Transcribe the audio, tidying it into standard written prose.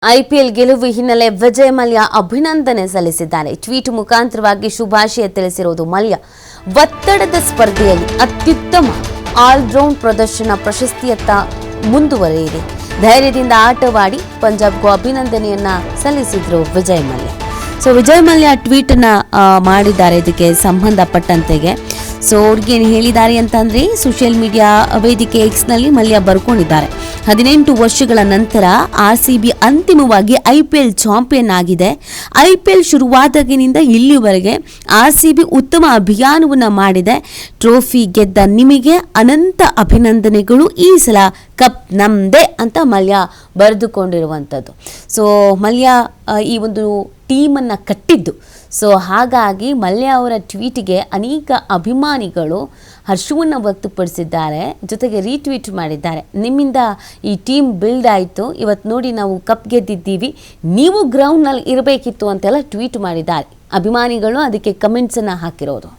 IPL ಗೆಲುವು ಹಿನ್ನೆಲೆ ವಿಜಯ್ ಮಲ್ಯ ಅಭಿನಂದನೆ ಸಲ್ಲಿಸಿದ್ದಾರೆ. ಟ್ವೀಟ್ ಮುಖಾಂತರವಾಗಿ ಶುಭಾಶಯ ತಿಳಿಸಿರುವುದು ಮಲ್ಯ. ಒತ್ತಡದ ಸ್ಪರ್ಧೆಯಲ್ಲಿ ಅತ್ಯುತ್ತಮ ಆಲ್ರೌಂಡ್ ಪ್ರದರ್ಶನ ಪ್ರಶಸ್ತಿಯತ್ತ ಮುಂದುವರೆಯಿದೆ. ಧೈರ್ಯದಿಂದ ಆಟವಾಡಿ ಪಂಜಾಬ್ಗೂ ಅಭಿನಂದನೆಯನ್ನ ಸಲ್ಲಿಸಿದ್ರು ವಿಜಯ್ ಮಲ್ಯ. ವಿಜಯ್ ಮಲ್ಯ ಟ್ವೀಟ್ ಅನ್ನ ಮಾಡಿದ್ದಾರೆ ಇದಕ್ಕೆ ಸಂಬಂಧಪಟ್ಟಂತೆಗೆ. ಅವ್ರಿಗೇನು ಹೇಳಿದ್ದಾರೆ ಅಂತಂದ್ರೆ, ಸೋಷಿಯಲ್ ಮೀಡಿಯಾ ವೇದಿಕೆ ಎಕ್ಸ್ನಲ್ಲಿ ಮಲ್ಯ ಬರ್ಕೊಂಡಿದ್ದಾರೆ. 18 ವರ್ಷಗಳ ನಂತರ RCB ಅಂತಿಮವಾಗಿ IPL ಚಾಂಪಿಯನ್ ಆಗಿದೆ. IPL ಶುರುವಾದಾಗಿನಿಂದ ಇಲ್ಲಿವರೆಗೆ RCB ಉತ್ತಮ ಅಭಿಯಾನವನ್ನು ಮಾಡಿದೆ. ಟ್ರೋಫಿ ಗೆದ್ದ ನಿಮಗೆ ಅನಂತ ಅಭಿನಂದನೆಗಳು. ಈ ಸಲ ಕಪ್ ನಮ್ದೇ ಅಂತ ಮಲ್ಯ ಬರೆದುಕೊಂಡಿರುವಂಥದ್ದು. ಮಲ್ಯ ಈ ಒಂದು ಟೀಮನ್ನು ಕಟ್ಟಿದ್ದು. ಹಾಗಾಗಿ ಮಲ್ಯ ಅವರ ಟ್ವೀಟ್ಗೆ ಅನೇಕ ಅಭಿಮಾನಿಗಳು ಹರ್ಷವನ್ನು ವ್ಯಕ್ತಪಡಿಸಿದ್ದಾರೆ, ಜೊತೆಗೆ ರೀಟ್ವೀಟ್ ಮಾಡಿದ್ದಾರೆ. ನಿಮ್ಮಿಂದ ಈ ಟೀಮ್ ಬಿಲ್ಡ್ ಆಯಿತು, ಇವತ್ತು ನೋಡಿ ನಾವು ಕಪ್ ಗೆದ್ದಿದ್ದೀವಿ, ನೀವು ಗ್ರೌಂಡ್ನಲ್ಲಿ ಇರಬೇಕಿತ್ತು ಅಂತೆಲ್ಲ ಟ್ವೀಟ್ ಮಾಡಿದ್ದಾರೆ. ಅಭಿಮಾನಿಗಳು ಅದಕ್ಕೆ ಕಮೆಂಟ್ಸನ್ನು ಹಾಕಿರೋದು.